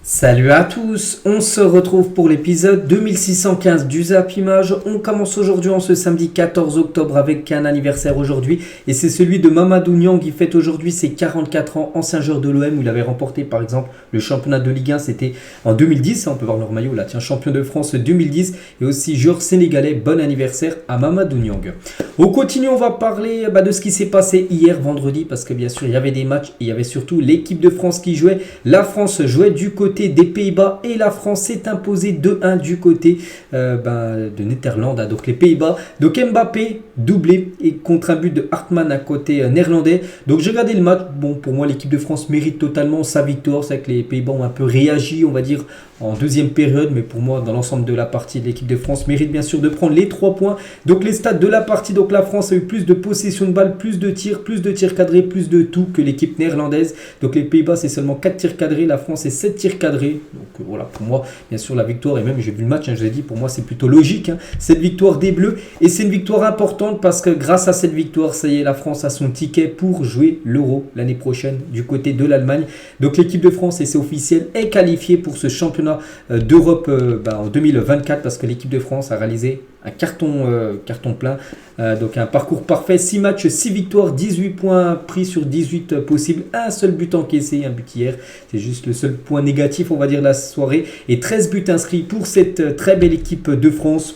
Salut à tous, on se retrouve pour l'épisode 2615 du Zap Image. On commence aujourd'hui en ce samedi 14 octobre avec un anniversaire aujourd'hui et c'est celui de Mamadou Niang qui fête aujourd'hui ses 44 ans, ancien joueur de l'OM où il avait remporté par exemple le championnat de Ligue 1, c'était en 2010, on peut voir leur maillot là, tiens, champion de France 2010 et aussi joueur sénégalais. Bon anniversaire à Mamadou Niang. On continue, on va parler de ce qui s'est passé hier vendredi parce que bien sûr il y avait des matchs et il y avait surtout l'équipe de France qui jouait. La France jouait du côté des Pays-Bas et la France s'est imposée 2-1 du côté de Netherlands, donc les Pays-Bas. Donc Mbappé doublé et contre un but de Hartmann à côté néerlandais. Donc j'ai regardé le match, bon pour moi l'équipe de France mérite totalement sa victoire. C'est vrai que les Pays-Bas ont un peu réagi on va dire en deuxième période, mais pour moi dans l'ensemble de la partie l'équipe de France mérite bien sûr de prendre les 3 points. Donc les stats de la partie, donc la France a eu plus de possession de balle, plus de tirs cadrés, plus de tout que l'équipe néerlandaise. Donc les Pays-Bas c'est seulement 4 tirs cadrés, la France c'est 7 tirs cadrés. Donc voilà, pour moi bien sûr la victoire, et même j'ai vu le match, je vous ai dit, pour moi c'est plutôt logique cette victoire des Bleus, et c'est une victoire importante parce que grâce à cette victoire, ça y est, la France a son ticket pour jouer l'Euro l'année prochaine du côté de l'Allemagne. Donc l'équipe de France, et c'est officiel, est qualifiée pour ce championnat d'Europe en 2024 parce que l'équipe de France a réalisé un carton plein, donc un parcours parfait, 6 matchs, 6 victoires, 18 points pris sur 18 possibles, un seul but encaissé, un but hier, c'est juste le seul point négatif on va dire de la soirée, et 13 buts inscrits pour cette très belle équipe de France.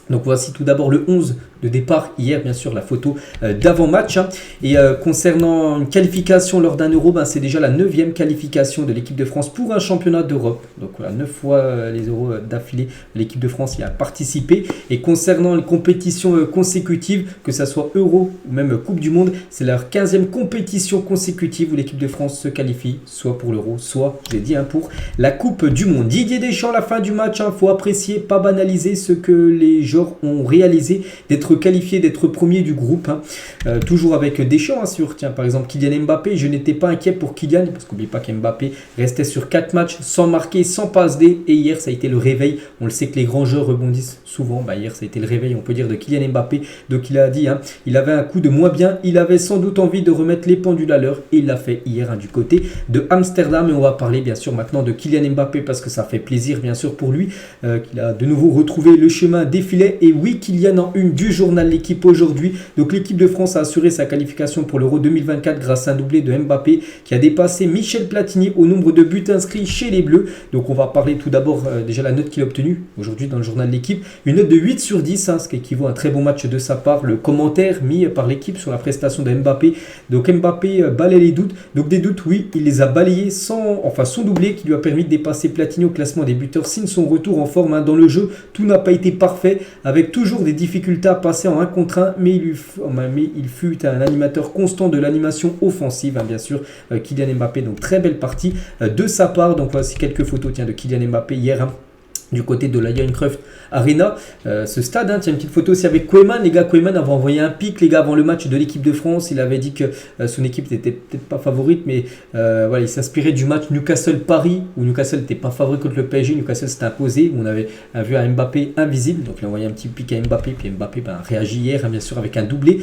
Donc voici tout d'abord le 11 de départ hier, bien sûr la photo d'avant-match. Et concernant une qualification lors d'un Euro, c'est déjà la 9e qualification de l'équipe de France pour un championnat d'Europe. Donc voilà, 9 fois les Euros d'affilée, l'équipe de France y a participé. Et concernant les compétitions consécutives, que ce soit Euro ou même Coupe du Monde, c'est leur 15e compétition consécutive où l'équipe de France se qualifie, soit pour l'Euro, soit, j'ai dit, pour la Coupe du Monde. Didier Deschamps, à la fin du match, faut apprécier, pas banaliser ce que les joueurs ont réalisé, d'être qualifié, d'être premier du groupe, toujours avec Deschamps tiens, par exemple Kylian Mbappé, je n'étais pas inquiet pour Kylian parce qu'oubliez pas qu'Mbappé restait sur 4 matchs sans marquer, sans passe D, et hier ça a été le réveil. On le sait que les grands joueurs rebondissent souvent, hier ça a été le réveil on peut dire de Kylian Mbappé. Donc il a dit il avait un coup de moins bien, il avait sans doute envie de remettre les pendules à l'heure et il l'a fait hier du côté de Amsterdam. Et on va parler bien sûr maintenant de Kylian Mbappé parce que ça fait plaisir bien sûr pour lui, qu'il a de nouveau retrouvé le chemin des filets. Et oui, Kylian en une du journal L'équipe aujourd'hui. Donc l'équipe de France a assuré sa qualification pour l'Euro 2024 grâce à un doublé de Mbappé qui a dépassé Michel Platini au nombre de buts inscrits chez les Bleus. Donc on va parler tout d'abord déjà la note qu'il a obtenue aujourd'hui dans le journal L'équipe. Une note de 8 sur 10, ce qui équivaut à un très bon match de sa part. Le commentaire mis par l'équipe sur la prestation de Mbappé. Donc Mbappé balaye les doutes. Donc des doutes, oui, il les a balayés son doublé qui lui a permis de dépasser Platini au classement des buteurs. Signe son retour en forme dans le jeu. Tout n'a pas été parfait, avec toujours des difficultés à passer en 1 contre 1, mais il fut un animateur constant de l'animation offensive, bien sûr, Kylian Mbappé. Donc très belle partie de sa part. Donc voici quelques photos de Kylian Mbappé hier du côté de la Johan Cruyff Arena, ce stade. Tiens, une petite photo aussi avec Koeman. Les gars, Koeman avait envoyé un pic, les gars, avant le match de l'équipe de France. Il avait dit que son équipe n'était peut-être pas favorite, mais il s'inspirait du match Newcastle-Paris, où Newcastle n'était pas favori contre le PSG. Newcastle s'était imposé, où on avait vu un Mbappé invisible. Donc il a envoyé un petit pic à Mbappé, puis Mbappé a réagi hier, bien sûr, avec un doublé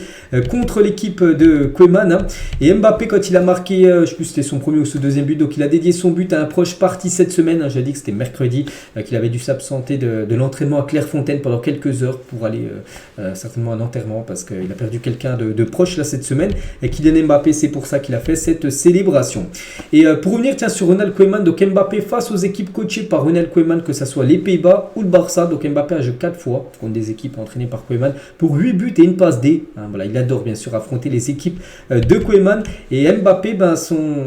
contre l'équipe de Koeman. Et Mbappé, quand il a marqué, je ne sais plus si c'était son premier ou son deuxième but, donc il a dédié son but à un proche parti cette semaine. J'ai dit que c'était mercredi, qu'il avait dû s'absenter de l'entraînement à Clairefontaine pendant quelques heures pour aller certainement à un enterrement parce qu'il a perdu quelqu'un de proche là cette semaine. Et Kylian Mbappé, c'est pour ça qu'il a fait cette célébration. Et pour revenir sur Ronald Koeman, donc Mbappé face aux équipes coachées par Ronald Koeman, que ce soit les Pays-Bas ou le Barça. Donc Mbappé a joué 4 fois contre des équipes entraînées par Koeman pour 8 buts et une passe D. Il adore bien sûr affronter les équipes de Koeman. Et Mbappé,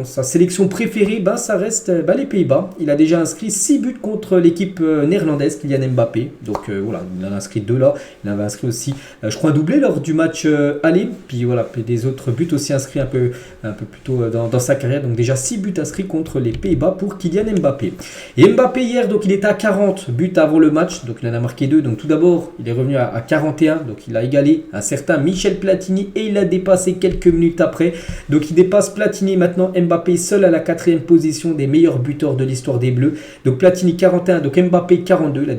sa sélection préférée, ça reste les Pays-Bas. Il a déjà inscrit 6 buts contre l'équipe néerlandaise, Kylian Mbappé. Donc voilà, il en a inscrit 2 là. Il avait inscrit aussi, je crois, un doublé lors du match aller. Puis voilà, puis des autres buts aussi inscrits un peu plus tôt dans sa carrière. Donc déjà 6 buts inscrits contre les Pays-Bas pour Kylian Mbappé. Et Mbappé hier, donc il était à 40 buts avant le match. Donc il en a marqué 2. Donc tout d'abord, il est revenu à 41. Donc il a égalé un certain Michel Platini et il a dépassé quelques minutes après. Donc il dépasse Platini maintenant. Mbappé seul à la 4e position des meilleurs buteurs de l'histoire des Bleus. Donc Platini 41, donc Mbappé 42. Il a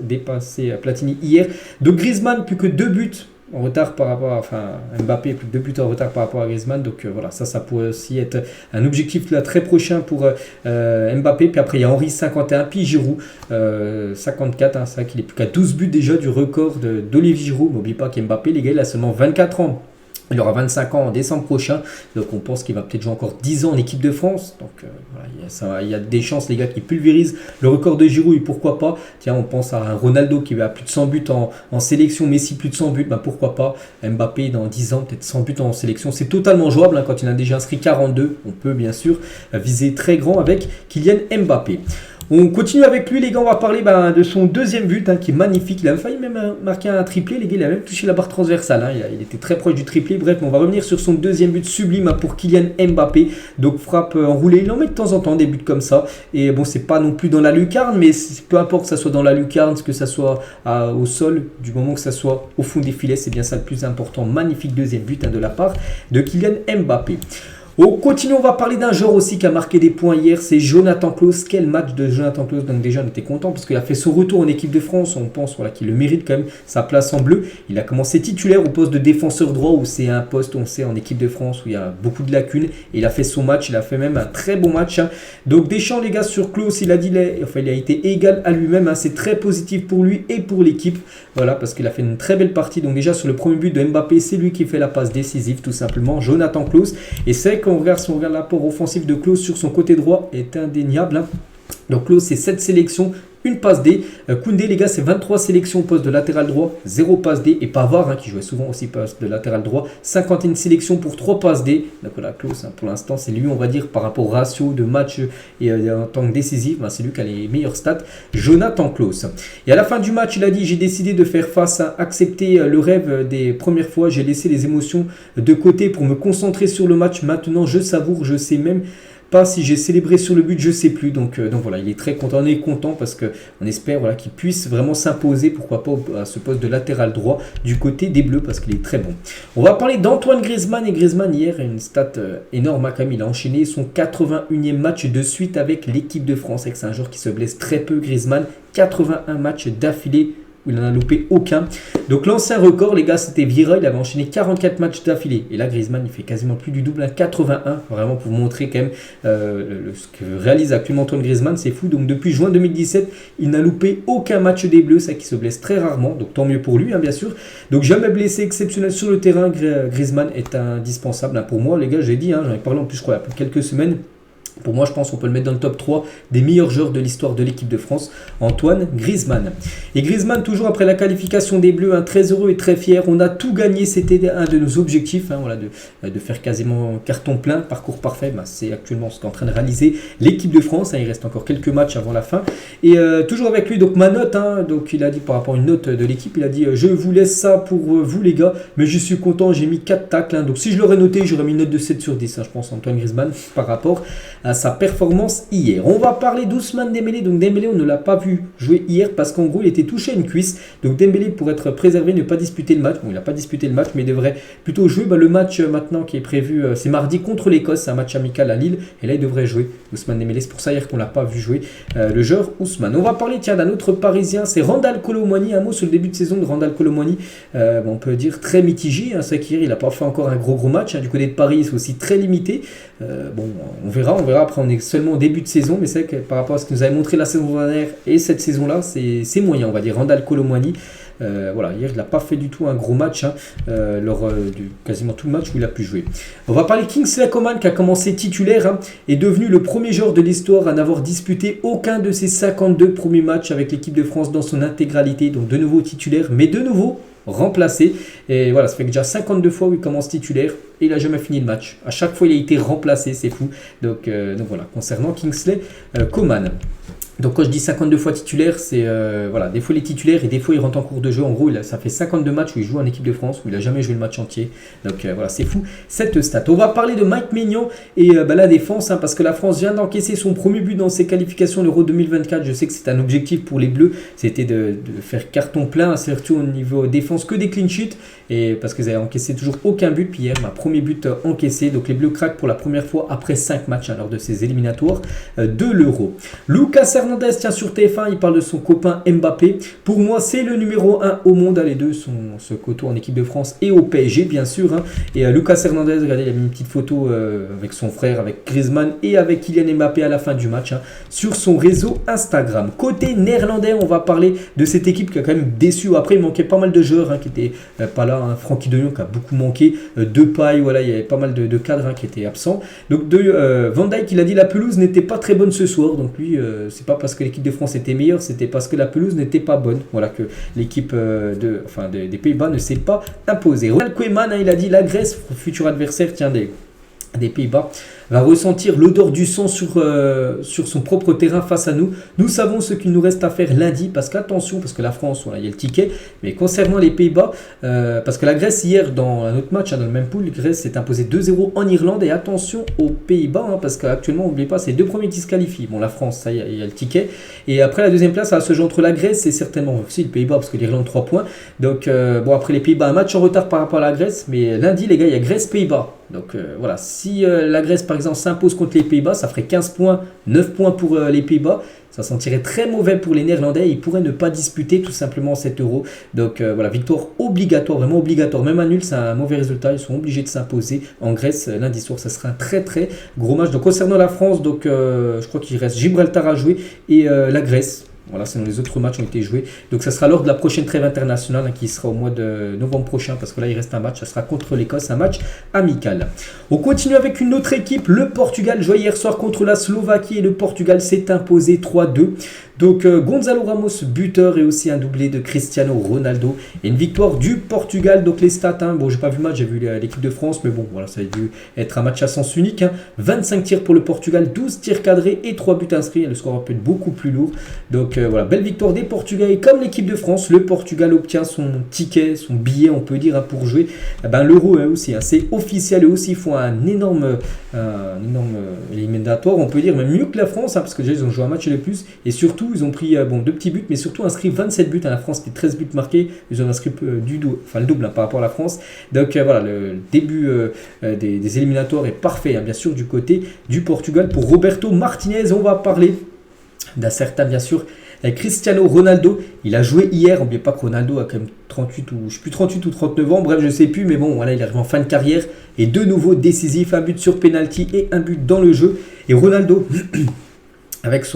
dépassé Platini hier. Donc Griezmann, plus que 2 buts en retard par rapport à, enfin Mbappé est plus de 2 buts en retard par rapport à Griezmann, donc voilà, ça pourrait aussi être un objectif là très prochain pour Mbappé. Puis après il y a Henry 51, puis Giroud 54, hein, c'est vrai qu'il est plus qu'à 12 buts déjà du record d'Olivier Giroud. N'oublie pas qu'Mbappé, les gars, il a seulement 24 ans. Il aura 25 ans en décembre prochain, donc on pense qu'il va peut-être jouer encore 10 ans en équipe de France. Donc voilà, il y a des chances, les gars, qui pulvérisent le record de Giroud, et pourquoi pas. Tiens, on pense à un Ronaldo qui a plus de 100 buts en sélection, Messi plus de 100 buts, ben pourquoi pas. Mbappé dans 10 ans, peut-être 100 buts en sélection. C'est totalement jouable, hein, quand il a déjà inscrit 42. On peut bien sûr viser très grand avec Kylian Mbappé. On continue avec lui, les gars. On va parler de son deuxième but, hein, qui est magnifique. Il a failli même marquer un triplé, les gars. Il a même touché la barre transversale, hein. Il était très proche du triplé. Bref, on va revenir sur son deuxième but sublime, hein, pour Kylian Mbappé. Donc frappe enroulée. Il en met de temps en temps des buts comme ça. Et bon, c'est pas non plus dans la lucarne, mais peu importe que ça soit dans la lucarne, que ça soit au sol, du moment que ça soit au fond des filets, c'est bien ça le plus important. Magnifique deuxième but, hein, de la part de Kylian Mbappé. On continue, on va parler d'un joueur aussi qui a marqué des points hier, c'est Jonathan Klaus. Quel match de Jonathan Klaus. Donc déjà on était content parce qu'il a fait son retour en équipe de France. On pense qu'il le mérite quand même, sa place en bleu. Il a commencé titulaire au poste de défenseur droit, où c'est un poste, on sait, en équipe de France où il y a beaucoup de lacunes. Et il a fait son match, il a fait même un très bon match, hein. Donc Deschamps, les gars, sur Klaus, il a été égal à lui-même, hein. C'est très positif pour lui et pour l'équipe. Voilà, parce qu'il a fait une très belle partie. Donc déjà sur le premier but de Mbappé, c'est lui qui fait la passe décisive, tout simplement, Jonathan Klaus. Et c'est si on regarde l'apport offensif de Klaus sur son côté droit, est indéniable, hein. Donc Klaus, c'est 7 sélections, une passe D. Koundé, les gars, c'est 23 sélections au poste de latéral droit, 0 passe D. Et Pavard, hein, qui jouait souvent aussi poste de latéral droit, 51 sélections pour 3 passes D. Donc voilà, Klaus, hein, pour l'instant, c'est lui, on va dire, par rapport au ratio de match et en tant que décisif, c'est lui qui a les meilleurs stats, Jonathan Klaus. Et à la fin du match, il a dit: j'ai décidé de faire face à accepter le rêve des premières fois. J'ai laissé les émotions de côté pour me concentrer sur le match. Maintenant, je savoure, je sais même pas si j'ai célébré sur le but, je sais plus. Donc voilà, il est très content. On est content parce qu'on espère qu'il puisse vraiment s'imposer, pourquoi pas, à ce poste de latéral droit du côté des Bleus, parce qu'il est très bon. On va parler d'Antoine Griezmann. Et Griezmann, hier, une stat énorme, quand même. Il a enchaîné son 81e match de suite avec l'équipe de France. C'est un joueur qui se blesse très peu, Griezmann. 81 matchs d'affilée où il n'en a loupé aucun. Donc l'ancien record, les gars, c'était Vieira. Il avait enchaîné 44 matchs d'affilée. Et là, Griezmann, il fait quasiment plus du double, à 81. Vraiment pour vous montrer quand même ce que réalise actuellement Antoine Griezmann. C'est fou. Donc depuis juin 2017, il n'a loupé aucun match des Bleus. Ça qui se blesse très rarement. Donc tant mieux pour lui, hein, bien sûr. Donc jamais blessé, exceptionnel sur le terrain. Griezmann est indispensable, hein, pour moi, les gars. J'ai dit, hein, j'en ai parlé en plus, je crois, il y a quelques semaines. Pour moi, je pense qu'on peut le mettre dans le top 3 des meilleurs joueurs de l'histoire de l'équipe de France, Antoine Griezmann. Et Griezmann, toujours après la qualification des Bleus, hein, très heureux et très fier. On a tout gagné, c'était un de nos objectifs, hein, voilà, de faire quasiment carton plein, parcours parfait. C'est actuellement ce qu'est en train de réaliser l'équipe de France, hein. Il reste encore quelques matchs avant la fin. Et toujours avec lui, donc ma note, hein, donc il a dit par rapport à une note de l'équipe, il a dit: je vous laisse ça pour vous, les gars, mais je suis content, j'ai mis 4 tacles, hein. Donc si je l'aurais noté, j'aurais mis une note de 7 sur 10, hein, je pense, Antoine Griezmann, par rapport à sa performance hier. On va parler d'Ousmane Dembélé. Donc Dembélé, on ne l'a pas vu jouer hier parce qu'en gros il était touché à une cuisse. Donc Dembélé, pour être préservé, ne pas disputer le match. Bon, il n'a pas disputé le match, mais il devrait plutôt jouer. Le match maintenant qui est prévu, c'est mardi contre l'Écosse. C'est un match amical à Lille. Et là il devrait jouer, Ousmane Dembélé. C'est pour ça hier qu'on ne l'a pas vu jouer, le joueur Ousmane. On va parler d'un autre Parisien, c'est Randal Kolo Muani. Un mot sur le début de saison de Randal Kolo Muani. On peut dire très mitigé, hein. C'est qu'hier il n'a pas fait encore un gros match, hein. Du côté de Paris, c'est aussi très limité. On verra. Après, on est seulement au début de saison, mais c'est vrai que par rapport à ce que nous avait montré la saison dernière et cette saison-là, c'est moyen, on va dire. Randal Kolo Muani, voilà, hier il n'a pas fait du tout un gros match, hein, lors quasiment tout le match où il a pu jouer. On va parler Kingsley Coman, qui a commencé titulaire, hein, est devenu le premier joueur de l'histoire à n'avoir disputé aucun de ses 52 premiers matchs avec l'équipe de France dans son intégralité. Donc de nouveau titulaire, mais de nouveau remplacé. Et voilà, ça fait déjà 52 fois où il commence titulaire et il n'a jamais fini le match. À chaque fois, il a été remplacé, c'est fou. Donc voilà, concernant Kingsley Coman. Donc quand je dis 52 fois titulaire, c'est voilà, des fois il est titulaire et des fois il rentre en cours de jeu. En gros, ça fait 52 matchs où il joue en équipe de France, où il n'a jamais joué le match entier. Donc voilà, c'est fou cette stat. On va parler de Mike Maignan et la défense, hein, parce que la France vient d'encaisser son premier but dans ses qualifications l'Euro 2024. Je sais que c'est un objectif pour les Bleus, c'était de faire carton plein, surtout au niveau défense, que des clean sheets, et parce qu'ils avaient encaissé toujours aucun but. Puis hier, premier but encaissé. Donc les Bleus craquent pour la première fois après 5 matchs, hein, lors de ces éliminatoires de l'Euro. Lucas Hernandez, tiens, sur TF1, il parle de son copain Mbappé. Pour moi, c'est le numéro 1 au monde. Les deux se côtoient en équipe de France et au PSG, bien sûr. Et Lucas Hernandez, regardez, il a mis une petite photo avec son frère, avec Griezmann et avec Kylian Mbappé à la fin du match sur son réseau Instagram. Côté néerlandais, on va parler de cette équipe qui a quand même déçu. Après, il manquait pas mal de joueurs qui n'étaient pas là. Francky de Jong qui a beaucoup manqué. Depay, voilà, il y avait pas mal de cadres qui étaient absents. Donc, Van Dijk, il a dit la pelouse n'était pas très bonne ce soir. Donc, lui, c'est pas parce que l'équipe de France était meilleure, c'était parce que la pelouse n'était pas bonne. Voilà, que l'équipe des Pays-Bas ne s'est pas imposée. Ronald Koeman, il a dit la Grèce, futur adversaire, tiens, des Pays-Bas, va ressentir l'odeur du sang sur son propre terrain face à nous. Nous savons ce qu'il nous reste à faire lundi, parce qu'attention, parce que la France, voilà, il y a le ticket, mais concernant les Pays-Bas, parce que la Grèce hier, dans un autre match, dans le même pool, la Grèce s'est imposée 2-0 en Irlande, et attention aux Pays-Bas, parce qu'actuellement, n'oubliez pas, c'est les deux premiers qui se qualifient. Bon, la France, ça, il y a le ticket, et après la deuxième place, ça va se jouer entre la Grèce et certainement aussi le Pays-Bas, parce que l'Irlande 3 points. Donc, bon, après les Pays-Bas, un match en retard par rapport à la Grèce, mais lundi, les gars, il y a Grèce-Pays-Bas. Donc voilà, si la Grèce par exemple s'impose contre les Pays-Bas, ça ferait 15 points, 9 points pour les Pays-Bas. Ça sentirait très mauvais pour les Néerlandais. Ils pourraient ne pas disputer tout simplement cet Euro. Donc voilà, victoire obligatoire, vraiment obligatoire. Même à nul, c'est un mauvais résultat. Ils sont obligés de s'imposer en Grèce lundi soir. Ça sera un très très gros match. Donc concernant la France, donc, je crois qu'il reste Gibraltar à jouer et la Grèce. Voilà, sinon les autres matchs ont été joués. Donc ça sera lors de la prochaine trêve internationale qui sera au mois de novembre prochain, parce que là il reste un match, ça sera contre l'Écosse, un match amical. On continue avec une autre équipe, le Portugal jouait hier soir contre la Slovaquie et le Portugal s'est imposé 3-2. Donc Gonzalo Ramos buteur et aussi un doublé de Cristiano Ronaldo et une victoire du Portugal. Donc les stats, bon j'ai pas vu le match, j'ai vu l'équipe de France, mais bon voilà, ça a dû être un match à sens unique. 25 tirs pour le Portugal, 12 tirs cadrés et 3 buts inscrits. Le score peut être beaucoup plus lourd. Donc voilà, belle victoire des Portugais. Et comme l'équipe de France, le Portugal obtient son ticket, son billet, on peut dire, pour jouer l'Euro aussi. C'est officiel, eux aussi, ils font un énorme éliminatoire, on peut dire, même mieux que la France, parce que déjà ils ont joué un match de plus. Et surtout, ils ont pris 2 petits buts, mais surtout inscrit 27 buts. La France qui 13 buts marqués, ils ont inscrit le double par rapport à la France. Donc voilà, le début des éliminatoires est parfait, bien sûr, du côté du Portugal. Pour Roberto Martinez, on va parler d'un certain, bien sûr, Cristiano Ronaldo. Il a joué hier, n'oubliez pas que Ronaldo a quand même 38 ou 39 ans, bref je sais plus, mais bon voilà, il arrive en fin de carrière et de nouveau décisif, un but sur penalty et un but dans le jeu. Et Ronaldo avec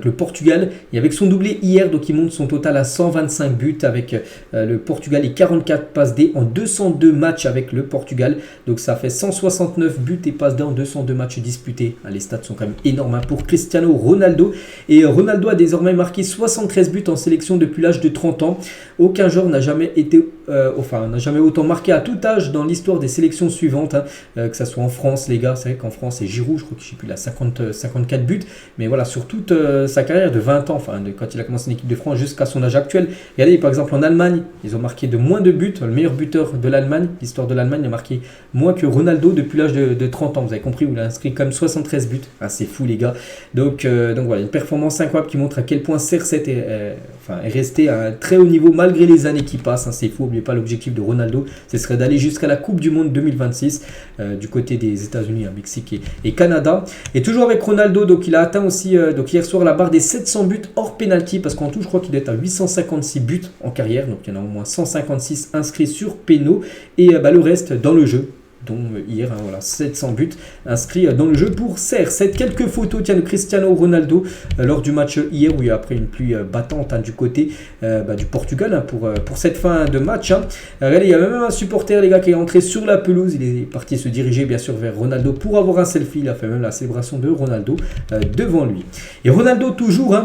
le Portugal et avec son doublé hier, donc il monte son total à 125 buts avec le Portugal et 44 passes D en 202 matchs avec le Portugal. Donc ça fait 169 buts et passes D en 202 matchs disputés. Les stats sont quand même énormes pour Cristiano Ronaldo. Et Ronaldo a désormais marqué 73 buts en sélection depuis l'âge de 30 ans. Aucun joueur n'a jamais autant marqué à tout âge dans l'histoire des sélections suivantes, que ce soit en France, les gars. C'est vrai qu'en France, c'est Giroud, je crois que je sais plus, il a 54 buts. Mais voilà, sur toute sa carrière de 20 ans, quand il a commencé en équipe de France jusqu'à son âge actuel. Regardez, par exemple, en Allemagne, ils ont marqué de moins de buts. Le meilleur buteur de l'Allemagne, l'histoire de l'Allemagne, a marqué moins que Ronaldo depuis l'âge de 30 ans. Vous avez compris, il a inscrit quand même 73 buts. C'est fou, les gars. Donc voilà, une performance incroyable qui montre à quel point CR7 est resté à un très haut niveau malgré les années qui passent. C'est fou, n'oubliez pas l'objectif de Ronaldo, ce serait d'aller jusqu'à la Coupe du Monde 2026 du côté des États-Unis, Mexique et Canada. Et toujours avec Ronaldo, donc il a atteint aussi donc hier soir la barre des 700 buts hors penalty, parce qu'en tout je crois qu'il est à 856 buts en carrière, donc il y en a au moins 156 inscrits sur pénaux et le reste dans le jeu. Dont hier, voilà, 700 buts inscrits dans le jeu pour CR7. Quelques photos de Cristiano Ronaldo lors du match hier, où il y a après une pluie battante du côté du Portugal pour cette fin de match. Regardez, il y a même un supporter, les gars, qui est entré sur la pelouse. Il est parti se diriger bien sûr vers Ronaldo pour avoir un selfie. Il a fait même la célébration de Ronaldo devant lui. Et Ronaldo toujours,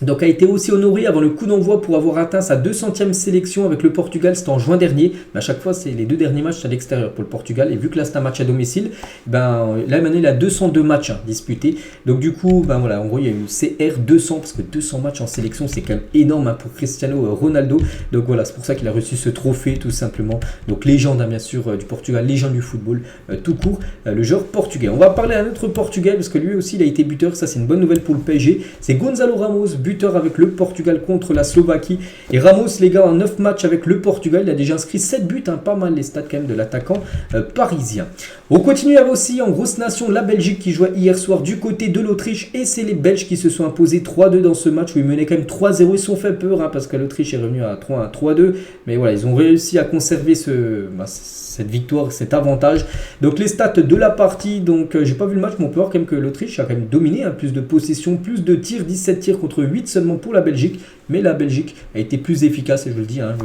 donc a été aussi honoré avant le coup d'envoi pour avoir atteint sa 200e sélection avec le Portugal. C'était en juin dernier, mais à chaque fois c'est les 2 derniers matchs à l'extérieur pour le Portugal, et vu que là c'est un match à domicile, là maintenant il a 202 matchs disputés. Donc du coup voilà, en gros il y a eu CR 200, parce que 200 matchs en sélection c'est quand même énorme pour Cristiano Ronaldo. Donc voilà, c'est pour ça qu'il a reçu ce trophée tout simplement. Donc légende bien sûr du Portugal, légende du football tout court, le joueur portugais. On va parler d'un autre Portugais, parce que lui aussi il a été buteur, ça c'est une bonne nouvelle pour le PSG. C'est Gonzalo Ramos, buteur avec le Portugal contre la Slovaquie. Et Ramos, les gars, en 9 matchs avec le Portugal, il a déjà inscrit 7 buts, hein, pas mal les stats quand même de l'attaquant parisien. On continue avec aussi en grosse nation la Belgique qui jouait hier soir du côté de l'Autriche. Et c'est les Belges qui se sont imposés 3-2 dans ce match où ils menaient quand même 3-0. Ils se sont fait peur hein, parce que l'Autriche est revenue à 3-1, 3-2. Mais voilà, ils ont réussi à conserver cette victoire, cet avantage. Donc les stats de la partie, donc j'ai pas vu le match, mais on peut voir quand même que l'Autriche a quand même dominé, hein, plus de possession, plus de tirs, 17 tirs contre 8 seulement pour la Belgique. Mais la Belgique a été plus efficace, et je le dis, hein,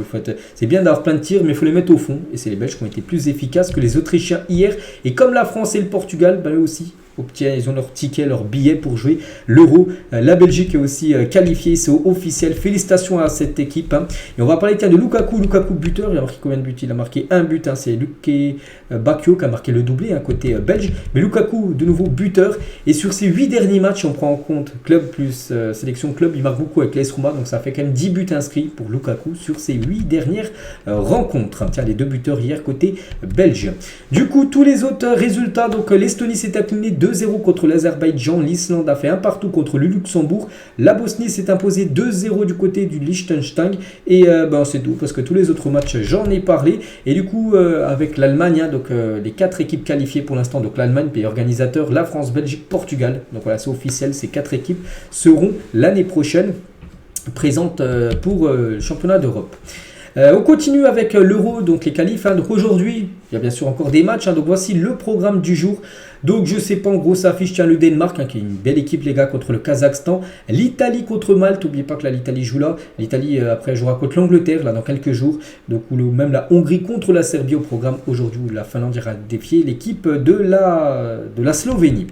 c'est bien d'avoir plein de tirs, mais il faut les mettre au fond. Et c'est les Belges qui ont été plus efficaces que les Autrichiens hier. Et comme la France et le Portugal, eux aussi, ils ont leur ticket, leur billet pour jouer l'Euro. La Belgique est aussi qualifiée, c'est officiel. Félicitations à cette équipe. Hein. Et on va parler de Lukaku. Lukaku buteur, il a marqué combien de buts? Il a marqué un but. Hein. C'est Luke Bacchio qui a marqué le doublé, hein, côté belge. Mais Lukaku, de nouveau buteur. Et sur ces 8 derniers matchs, on prend en compte club plus sélection club, il marque beaucoup avec l'AS Roma. Donc ça fait quand même 10 buts inscrits pour Lukaku sur ces 8 dernières rencontres. Tiens, les 2 buteurs hier côté belge. Du coup, tous les autres résultats. Donc l'Estonie s'est inclinée 2-0 contre l'Azerbaïdjan, l'Islande a fait un partout contre le Luxembourg, la Bosnie s'est imposée 2-0 du côté du Liechtenstein et c'est tout parce que tous les autres matchs j'en ai parlé et du coup avec l'Allemagne, hein, donc les 4 équipes qualifiées pour l'instant, donc l'Allemagne, pays organisateur, la France, Belgique, Portugal, donc voilà c'est officiel, ces 4 équipes seront l'année prochaine présentes pour le championnat d'Europe. On continue avec l'Euro, donc les qualifs. Hein. Donc aujourd'hui, il y a bien sûr encore des matchs. Hein. Donc voici le programme du jour. Donc je sais pas, en gros ça affiche le Danemark, hein, qui est une belle équipe les gars, contre le Kazakhstan. L'Italie contre Malte, n'oubliez pas que là l'Italie joue là. L'Italie après jouera contre l'Angleterre là dans quelques jours. Donc même la Hongrie contre la Serbie au programme aujourd'hui, où la Finlande ira défier l'équipe de la Slovénie.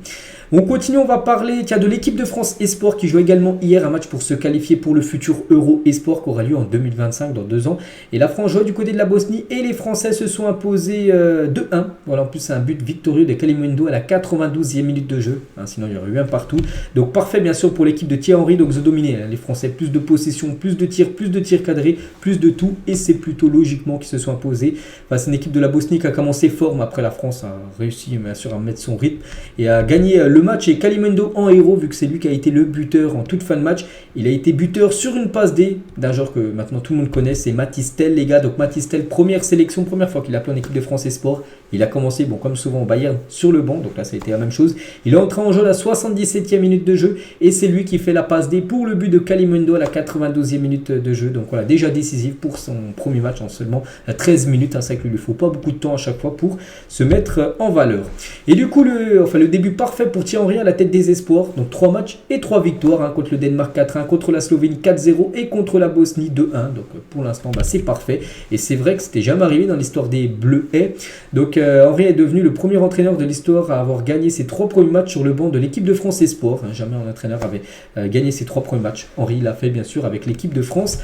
On continue, on va parler de l'équipe de France Esport qui joue également hier un match pour se qualifier pour le futur Euro Esport qui aura lieu en 2025, dans 2 ans. Et la France joue du côté de la Bosnie et les Français se sont imposés 2-1. Voilà, en plus c'est un but victorieux de Kalimundo à la 92e minute de jeu. Hein, sinon il y aurait eu un partout. Donc parfait bien sûr pour l'équipe de Thierry Henry. Donc ils ont dominé, hein, les Français, plus de possession, plus de tirs cadrés, plus de tout. Et c'est plutôt logiquement qu'ils se sont imposés. Enfin, c'est une équipe de la Bosnie qui a commencé fort, mais après la France a réussi bien sûr à mettre son rythme et à gagner le match. Et Kalimundo en héros, vu que c'est lui qui a été le buteur en toute fin de match. Il a été buteur sur une passe D d'un joueur que maintenant tout le monde connaît, c'est Mathys Tel les gars. Donc Mathys Tel, première sélection, première fois qu'il a appelé en équipe de France Esport. Il a commencé, bon comme souvent au Bayern, sur le banc, donc là ça a été la même chose. Il est entré en jeu à la 77e minute de jeu et c'est lui qui fait la passe D pour le but de Kalimundo à la 92e minute de jeu. Donc voilà, déjà décisif pour son premier match en seulement 13 minutes. C'est vrai qu'il ne lui faut pas beaucoup de temps à chaque fois pour se mettre en valeur. Et du coup, le début parfait pour Thierry Henry à la tête des espoirs. Donc 3 matchs et 3 victoires, hein, contre le Danemark 4-1, contre la Slovénie 4-0 et contre la Bosnie 2-1. Donc pour l'instant, c'est parfait. Et c'est vrai que c'était jamais arrivé dans l'histoire des Bleuets. Donc Henry est devenu le premier entraîneur de l'histoire à avoir gagné ses 3 premiers matchs sur le banc de l'équipe de France Esport. Hein, jamais un entraîneur avait gagné ses 3 premiers matchs. Henry l'a fait bien sûr avec l'équipe de France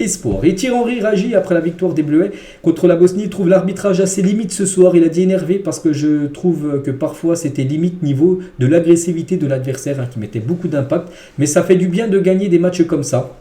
Esport. Et Thierry Henry réagit après la victoire des Bleuets contre la Bosnie. Il trouve l'arbitrage assez limite ce soir. Il a dit énervé parce que je trouve que parfois c'était limite niveau de l'agressivité de l'adversaire, hein, qui mettait beaucoup d'impact. Mais ça fait du bien de gagner des matchs comme ça,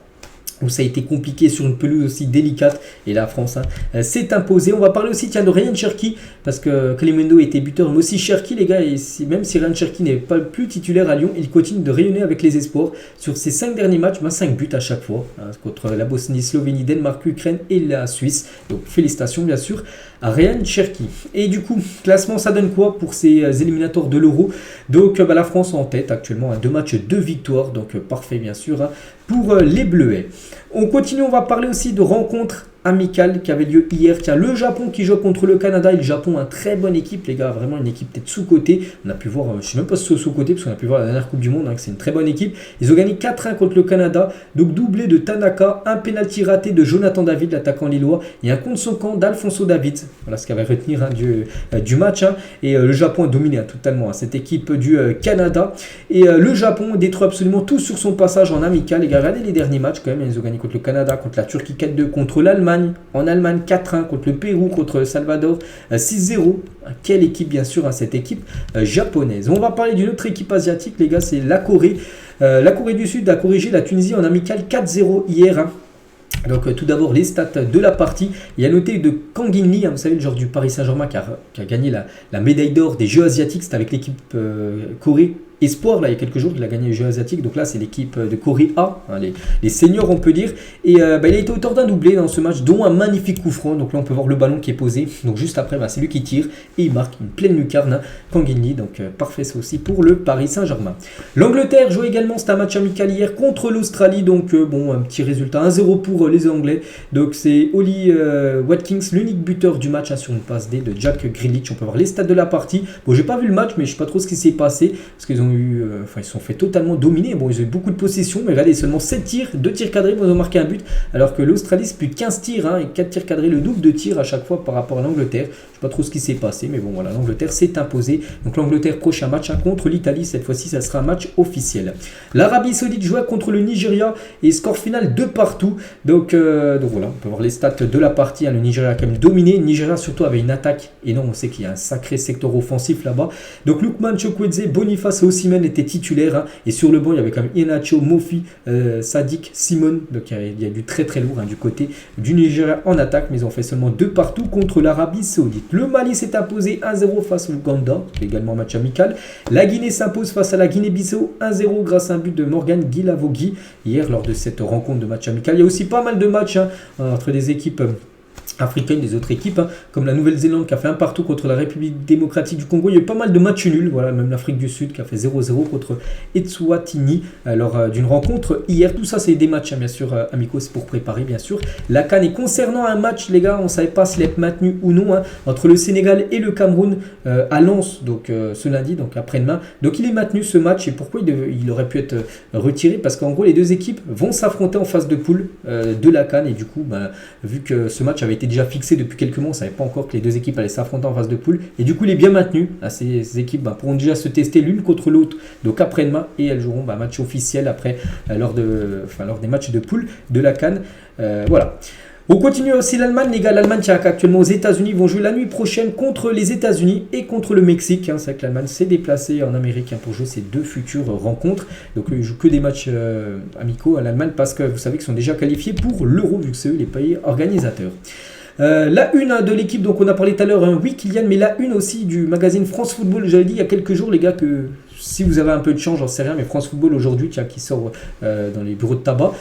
où ça a été compliqué sur une pelouse aussi délicate. Et la France s'est imposée. On va parler aussi de Ryan Cherki, parce que Kalimundo était buteur, mais aussi Cherki les gars. Et même si Ryan Cherki n'est pas plus titulaire à Lyon, il continue de rayonner avec les espoirs. Sur ses 5 derniers matchs, 5 buts à chaque fois, hein, contre la Bosnie, Slovénie, Danemark, Ukraine et la Suisse. Donc félicitations bien sûr à Ryan Cherki. Et du coup, classement, ça donne quoi pour ces éliminatoires de l'Euro? Donc la France en tête actuellement à 2 matchs, 2 victoires. Donc parfait bien sûr, hein, pour les Bleuets. On continue, on va parler aussi de rencontres amicales qui avait lieu hier. Tiens, le Japon qui joue contre le Canada. Et le Japon, une très bonne équipe, les gars. Vraiment une équipe peut-être sous-côté. On a pu voir, je ne sais même pas si c'est sous-côté, parce qu'on a pu voir la dernière Coupe du Monde, hein, que c'est une très bonne équipe. Ils ont gagné 4-1 contre le Canada. Donc doublé de Tanaka, un pénalty raté de Jonathan David, l'attaquant lillois, et un contre son camp d'Alfonso Davids. Voilà ce qu'il va retenir, hein, du match. Hein. Et le Japon a dominé, hein, totalement, hein, cette équipe du Canada. Et le Japon détruit absolument tout sur son passage en amical. Les gars, regardez les derniers matchs quand même. Ils ont gagné contre le Canada, contre la Turquie 4-2, contre l'Allemagne, en Allemagne 4-1, contre le Pérou, contre le Salvador 6-0. Quelle équipe bien sûr, hein, cette équipe japonaise. On va parler d'une autre équipe asiatique les gars, c'est la Corée. La Corée du Sud a corrigé la Tunisie en amical 4-0 hier. Hein. Donc tout d'abord les stats de la partie. Il y a noté de Kang In-lee, hein, vous savez le joueur du Paris Saint-Germain qui a gagné la médaille d'or des Jeux asiatiques. C'était avec l'équipe Corée espoir, là, il y a quelques jours, il a gagné les Jeux asiatiques. Donc là, c'est l'équipe de Corée A, hein, les seniors, on peut dire. Et il a été auteur d'un doublé dans ce match, dont un magnifique coup franc. Donc là, on peut voir le ballon qui est posé. Donc juste après, c'est lui qui tire et il marque une pleine lucarne, hein, Kangin Lee. Donc parfait, ça aussi pour le Paris Saint-Germain. L'Angleterre joue également, c'est un match amical hier contre l'Australie. Donc un petit résultat 1-0 pour les Anglais. Donc c'est Ollie Watkins, l'unique buteur du match, hein, sur une passe D de Jack Grealish. On peut voir les stats de la partie. Bon, j'ai pas vu le match, mais je sais pas trop ce qui s'est passé parce qu'ils ont eu, ils se sont fait totalement dominer. Bon, ils ont eu beaucoup de possession, mais regardez, seulement 7 tirs, 2 tirs cadrés, ils ont marqué un but, alors que l'Australie c'est plus de 15 tirs, hein, et 4 tirs cadrés, le double de tirs à chaque fois par rapport à l'Angleterre. Je sais pas trop ce qui s'est passé, mais bon voilà, l'Angleterre s'est imposée. Donc l'Angleterre, prochain match, hein, contre l'Italie, cette fois-ci ça sera un match officiel. L'Arabie Saoudite jouait contre le Nigeria et score final 2 partout. Donc voilà, on peut voir les stats de la partie, hein. Le Nigeria a quand même dominé. Le Nigeria surtout avait une attaque énorme, on sait qu'il y a un sacré secteur offensif là-bas. Donc Lukman Chukwueze, Boniface et Osimhen étaient titulaires, hein, et sur le banc il y avait quand même Iheanacho, Mofi, Sadik, Simon. Donc il y a du très très lourd, hein, du côté du Nigeria en attaque, mais ils ont fait seulement 2 partout contre l'Arabie Saoudite. Le Mali s'est imposé 1-0 face au Ouganda, également match amical. La Guinée s'impose face à la Guinée-Bissau 1-0 grâce à un but de Morgan Guilavogui hier lors de cette rencontre de match amical. Il y a aussi pas mal de matchs, hein, entre des équipes africaines, des autres équipes, hein, comme la Nouvelle-Zélande qui a fait un partout contre la République démocratique du Congo. Il y a eu pas mal de matchs nuls, voilà, même l'Afrique du Sud qui a fait 0-0 contre Eswatini lors d'une rencontre hier. Tout ça, c'est des matchs, hein, bien sûr, amicaux, c'est pour préparer, bien sûr, la CAN. Et concernant un match, les gars, on ne savait pas s'il est maintenu ou non, hein, entre le Sénégal et le Cameroun à Lens, donc ce lundi, donc après-demain. Donc il est maintenu ce match. Et pourquoi il aurait pu être retiré? Parce qu'en gros, les deux équipes vont s'affronter en phase de poule de la CAN. Et du coup, vu que ce match avait été déjà fixé depuis quelques mois, on ne savait pas encore que les deux équipes allaient s'affronter en phase de poule, et du coup il est bien maintenu. Ces équipes pourront déjà se tester l'une contre l'autre donc après-demain, et elles joueront match officiel après lors des matchs de poule de la CAN. Voilà. On continue aussi l'Allemagne, les gars. L'Allemagne qui est actuellement aux États-Unis, vont jouer la nuit prochaine contre les États-Unis et contre le Mexique, hein. C'est vrai que l'Allemagne s'est déplacée en Amérique, hein, pour jouer ces deux futures rencontres. Donc ils ne jouent que des matchs amicaux à l'Allemagne parce que vous savez qu'ils sont déjà qualifiés pour l'Euro, vu que c'est eux les pays organisateurs. La une, hein, de l'équipe, donc on a parlé tout à l'heure, hein, oui Kylian, mais la une aussi du magazine France Football. J'avais dit il y a quelques jours, les gars, que si vous avez un peu de chance, j'en sais rien, mais France Football aujourd'hui, qui sort dans les bureaux de tabac,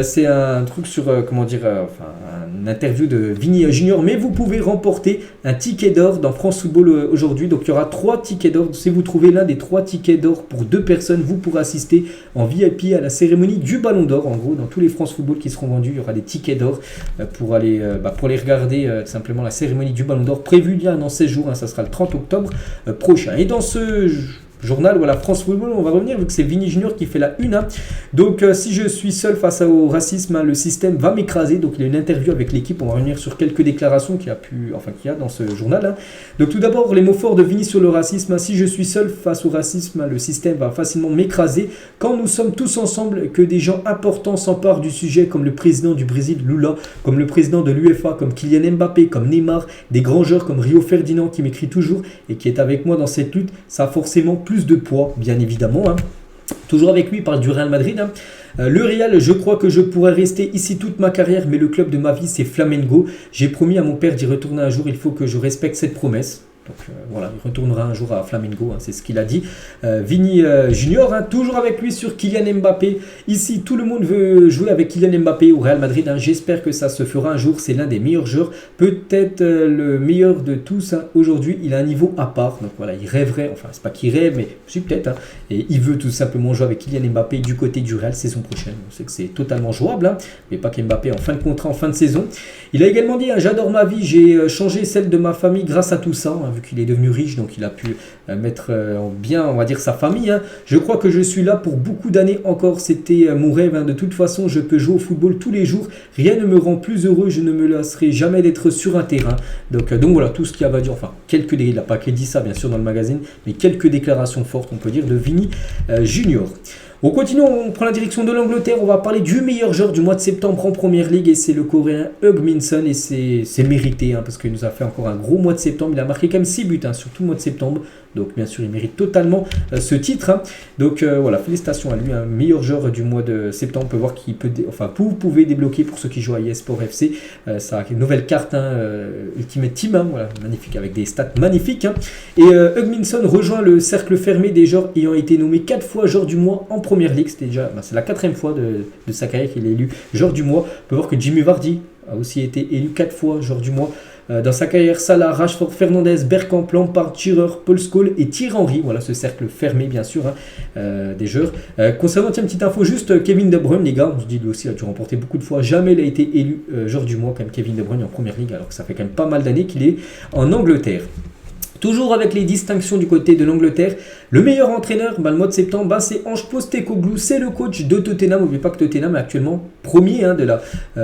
c'est un truc sur, une interview de Vini Junior, mais vous pouvez remporter un ticket d'or dans France Football aujourd'hui. Donc il y aura 3 tickets d'or. Si vous trouvez l'un des 3 tickets d'or pour 2 personnes, vous pourrez assister en VIP à la cérémonie du Ballon d'Or. En gros, dans tous les France Football qui seront vendus, il y aura des tickets d'or pour aller regarder simplement la cérémonie du Ballon d'Or prévue dans 16 jours, hein, ça sera le 30 octobre prochain. Et dans ce journal, voilà, France Football, on va revenir vu que c'est Vini Junior qui fait la une, hein. Donc si je suis seul face au racisme, hein, le système va m'écraser. Donc il y a une interview avec l'équipe, on va revenir sur quelques déclarations qu'il y a dans ce journal, hein. Donc tout d'abord, les mots forts de Vini sur le racisme, hein. Si je suis seul face au racisme, hein, le système va facilement m'écraser. Quand nous sommes tous ensemble, que des gens importants s'emparent du sujet, comme le président du Brésil Lula, comme le président de l'UEFA, comme Kylian Mbappé, comme Neymar, des grands joueurs comme Rio Ferdinand qui m'écrit toujours et qui est avec moi dans cette lutte, ça a forcément plus de poids, bien évidemment, hein. Toujours avec lui, il parle du Real Madrid, hein. Le Real, je crois que je pourrais rester ici toute ma carrière, mais le club de ma vie, c'est Flamengo. J'ai promis à mon père d'y retourner un jour, il faut que je respecte cette promesse. Donc voilà, il retournera un jour à Flamengo, hein, c'est ce qu'il a dit. Vini Junior, hein, toujours avec lui sur Kylian Mbappé. Ici, tout le monde veut jouer avec Kylian Mbappé au Real Madrid, hein. J'espère que ça se fera un jour. C'est l'un des meilleurs joueurs, peut-être le meilleur de tous, hein. Aujourd'hui, il a un niveau à part. Donc voilà, il rêverait, enfin, c'est pas qu'il rêve, mais si peut-être, hein. Et il veut tout simplement jouer avec Kylian Mbappé du côté du Real saison prochaine. On sait que c'est totalement jouable, hein, mais pas qu'Mbappé en fin de contrat, en fin de saison. Il a également dit, hein, j'adore ma vie, j'ai changé celle de ma famille grâce à tout ça, hein, vu qu'il est devenu riche, donc il a pu mettre en bien, on va dire, sa famille, hein. Je crois que je suis là pour beaucoup d'années encore, c'était mon rêve, hein. De toute façon, je peux jouer au football tous les jours, rien ne me rend plus heureux, je ne me lasserai jamais d'être sur un terrain. Donc voilà, tout ce qu'il y a à dire, enfin, il n'a pas dit ça, bien sûr, dans le magazine, mais quelques déclarations fortes, on peut dire, de Vini Junior. On continue, on prend la direction de l'Angleterre, on va parler du meilleur joueur du mois de septembre en Première Ligue, et c'est le Coréen Heung-min Son, et c'est mérité, hein, parce qu'il nous a fait encore un gros mois de septembre. Il a marqué quand même 6 buts, hein, sur tout le mois de septembre, Donc bien sûr, il mérite totalement ce titre. Hein. Donc voilà, félicitations à lui, un meilleur joueur du mois de septembre. On peut voir qu'il peut, vous pouvez débloquer pour ceux qui jouent à eSport FC. Ça a une nouvelle carte, Ultimate Team, voilà, magnifique, avec des stats magnifiques. Hein. Et Hugminson rejoint le cercle fermé des joueurs ayant été nommé 4 fois joueur du mois en première ligue. C'est la 4e fois de sa carrière qu'il est élu joueur du mois. On peut voir que Jimmy Vardy a aussi été élu 4 fois joueur du mois. Dans sa carrière, Salah, Rashford, Fernandez, Bergkamp, Lampard, Shearer, Paul Scholes et Thierry Henry. Voilà ce cercle fermé, bien sûr, des joueurs. Concernant, une petite info, juste Kevin De Bruyne, les gars, on se dit lui aussi, il a dû remporter beaucoup de fois. Jamais il a été élu joueur du mois, comme Kevin De Bruyne en première ligue, alors que ça fait quand même pas mal d'années qu'il est en Angleterre. Toujours avec les distinctions du côté de l'Angleterre, le meilleur entraîneur, le mois de septembre, c'est Ange Postecoglou, c'est le coach de Tottenham. N'oubliez pas que Tottenham est actuellement premier de la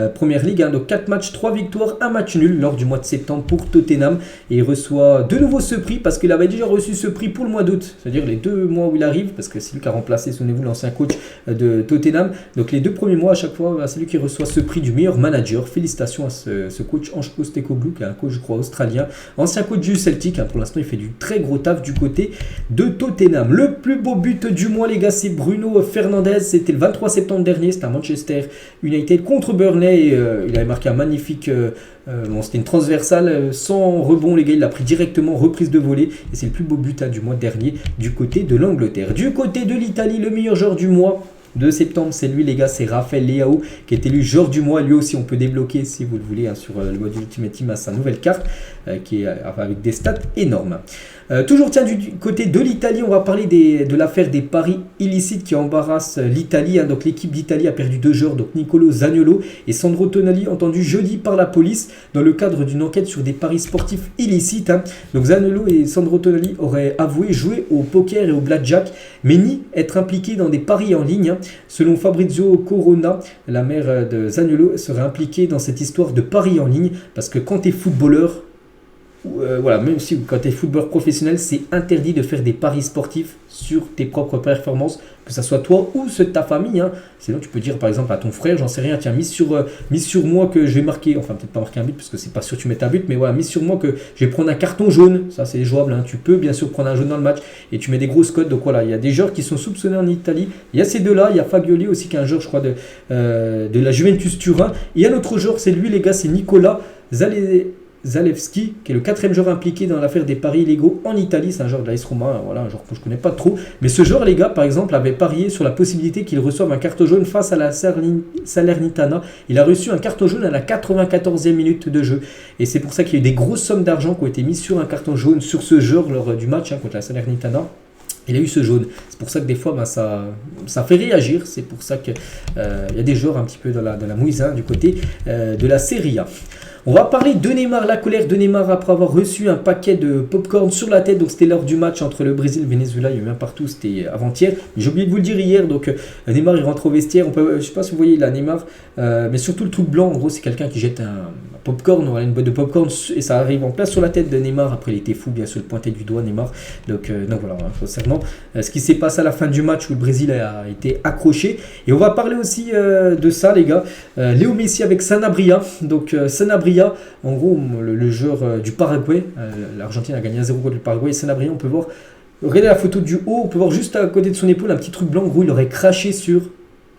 première ligue. Donc 4 matchs, 3 victoires, 1 match nul lors du mois de septembre pour Tottenham. Et il reçoit de nouveau ce prix parce qu'il avait déjà reçu ce prix pour le mois d'août. C'est-à-dire les 2 mois où il arrive, parce que c'est lui qui a remplacé, souvenez-vous, l'ancien coach de Tottenham. Donc les 2 premiers mois, à chaque fois, c'est lui qui reçoit ce prix du meilleur manager. Félicitations à ce coach Ange Postecoglou, qui est un coach, je crois, australien. Ancien coach du Celtic, pour l'instant, il fait du très gros taf du côté de Tottenham. Le plus beau but du mois, les gars, c'est Bruno Fernandes. C'était le 23 septembre dernier. C'était à Manchester United contre Burnley. Et, il avait marqué un magnifique... c'était une transversale sans rebond, les gars. Il l'a pris directement, reprise de volée. Et c'est le plus beau but du mois dernier du côté de l'Angleterre. Du côté de l'Italie, le meilleur joueur du mois de septembre, c'est lui, les gars, c'est Raphaël Leao qui est élu joueur du mois. Lui aussi, on peut débloquer si vous le voulez sur le mode Ultimate Team à sa nouvelle carte qui est avec des stats énormes. Toujours du côté de l'Italie, on va parler de l'affaire des paris illicites qui embarrassent l'Italie. Donc l'équipe d'Italie a perdu 2 joueurs, donc Nicolo Zaniolo et Sandro Tonali, entendus jeudi par la police dans le cadre d'une enquête sur des paris sportifs illicites. Donc Zaniolo et Sandro Tonali auraient avoué jouer au poker et au blackjack, mais ni être impliqués dans des paris en ligne. Selon Fabrizio Corona, la mère de Zaniolo serait impliquée dans cette histoire de paris en ligne parce que quand tu es footballeur, voilà, même si quand tu es footballeur professionnel, c'est interdit de faire des paris sportifs sur tes propres performances, que ce soit toi ou ceux de ta famille. Sinon, tu peux dire par exemple à ton frère, j'en sais rien, tiens, mise sur moi que je vais marquer, enfin peut-être pas marquer un but parce que c'est pas sûr que tu mettes un but, mais voilà, mise sur moi que je vais prendre un carton jaune. Ça, c'est jouable. Tu peux bien sûr prendre un jaune dans le match et tu mets des grosses cotes. Donc voilà, il y a des joueurs qui sont soupçonnés en Italie. Il y a ces deux-là, il y a Fagioli aussi qui est un joueur, je crois, de la Juventus Turin. Et il y a un autre joueur, c'est lui, les gars, c'est Nicolas Zalewski, qui est le 4e joueur impliqué dans l'affaire des paris illégaux en Italie. C'est un joueur de l'AS Roma, voilà, un joueur que je ne connais pas trop. Mais ce joueur, les gars, par exemple, avait parié sur la possibilité qu'il reçoive un carton jaune face à la Salernitana. Il a reçu un carton jaune à la 94e minute de jeu. Et c'est pour ça qu'il y a eu des grosses sommes d'argent qui ont été mises sur un carton jaune sur ce joueur lors du match contre la Salernitana. Il a eu ce jaune. C'est pour ça que des fois, ça fait réagir. C'est pour ça qu'il y a des joueurs un petit peu dans la mouise du côté de la Serie A. On va parler de Neymar, la colère de Neymar après avoir reçu un paquet de popcorn sur la tête. Donc c'était lors du match entre le Brésil et le Venezuela, il y a eu un partout, c'était avant-hier. J'ai oublié de vous le dire hier, donc Neymar il rentre au vestiaire. Je ne sais pas si vous voyez là Neymar, mais surtout le truc blanc, en gros c'est quelqu'un qui jette un popcorn, voilà, une boîte de popcorn et ça arrive en place sur la tête de Neymar. Après il était fou, bien sûr, le pointé du doigt Neymar. Donc voilà, concernant ce qui s'est passé à la fin du match où le Brésil a été accroché. Et on va parler aussi de ça, les gars. Léo Messi avec Sanabria. Donc Sanabria, en gros, le joueur du Paraguay, l'Argentine a gagné 1-0 contre le Paraguay. Et Sanabria, on peut voir, regardez la photo du haut, on peut voir juste à côté de son épaule un petit truc blanc. En gros, il aurait craché sur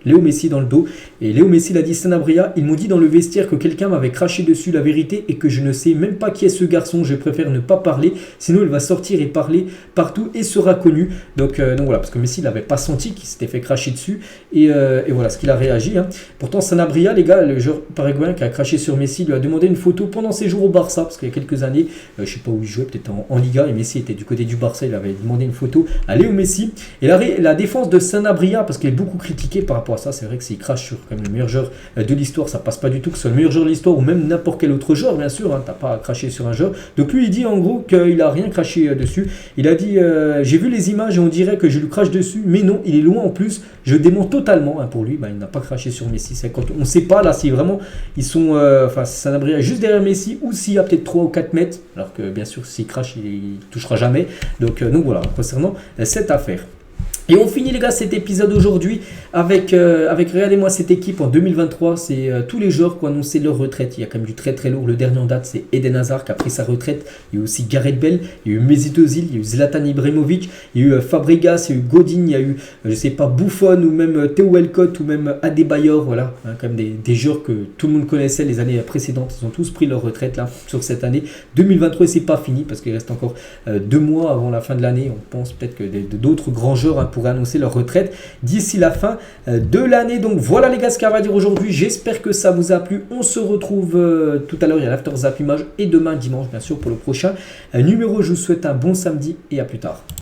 Léo Messi dans le dos. Et Léo Messi l'a dit, Sanabria, ils m'ont dit dans le vestiaire que quelqu'un m'avait craché dessus la vérité et que je ne sais même pas qui est ce garçon. Je préfère ne pas parler, sinon il va sortir et parler partout et sera connu. Donc voilà, parce que Messi n'avait pas senti qu'il s'était fait cracher dessus. Et voilà ce qu'il a réagi. Pourtant, Sanabria, les gars, le joueur paraguayen qui a craché sur Messi, lui a demandé une photo pendant ses jours au Barça, parce qu'il y a quelques années, je ne sais pas où il jouait, peut-être en Liga, et Messi était du côté du Barça, il avait demandé une photo à Léo Messi. Et la défense de Sanabria, parce qu'il est beaucoup critiqué par rapport à ça, c'est vrai que s'il crache sur quand même le meilleur joueur de l'histoire, ça passe pas du tout, que ce soit le meilleur joueur de l'histoire ou même n'importe quel autre joueur, bien sûr, t'as pas à cracher sur un joueur. Donc lui il dit en gros qu'il a rien craché dessus. Il a dit j'ai vu les images et on dirait que je lui crache dessus, mais non, il est loin en plus, je dément totalement. Pour lui, il n'a pas craché sur Messi. C'est quand on sait pas là si vraiment ils sont Sanabria juste derrière Messi ou s'il y a peut-être 3 ou 4 mètres, alors que bien sûr s'il crache il touchera jamais. Donc voilà, concernant cette affaire. Et on finit les gars cet épisode aujourd'hui avec regardez-moi cette équipe en 2023, c'est tous les joueurs qui ont annoncé leur retraite. Il y a quand même du très très lourd. Le dernier en date, c'est Eden Hazard qui a pris sa retraite. Il y a eu aussi Gareth Bale, il y a eu Mesut Özil, il y a eu Zlatan Ibrahimovic, il y a eu Fabregas, il y a eu Godin, il y a eu, je sais pas, Buffon ou même Theo Walcott ou même Adebayor. Voilà, hein, quand même des joueurs que tout le monde connaissait les années précédentes. Ils ont tous pris leur retraite là sur cette année 2023. C'est pas fini parce qu'il reste encore 2 mois avant la fin de l'année. On pense peut-être que d'autres grands joueurs pourraient annoncer leur retraite d'ici la fin de l'année. Donc voilà les gars ce qu'on va dire aujourd'hui. J'espère que ça vous a plu. On se retrouve tout à l'heure. Il y a l'After Zap Image et demain dimanche bien sûr pour le prochain numéro. Je vous souhaite un bon samedi et à plus tard.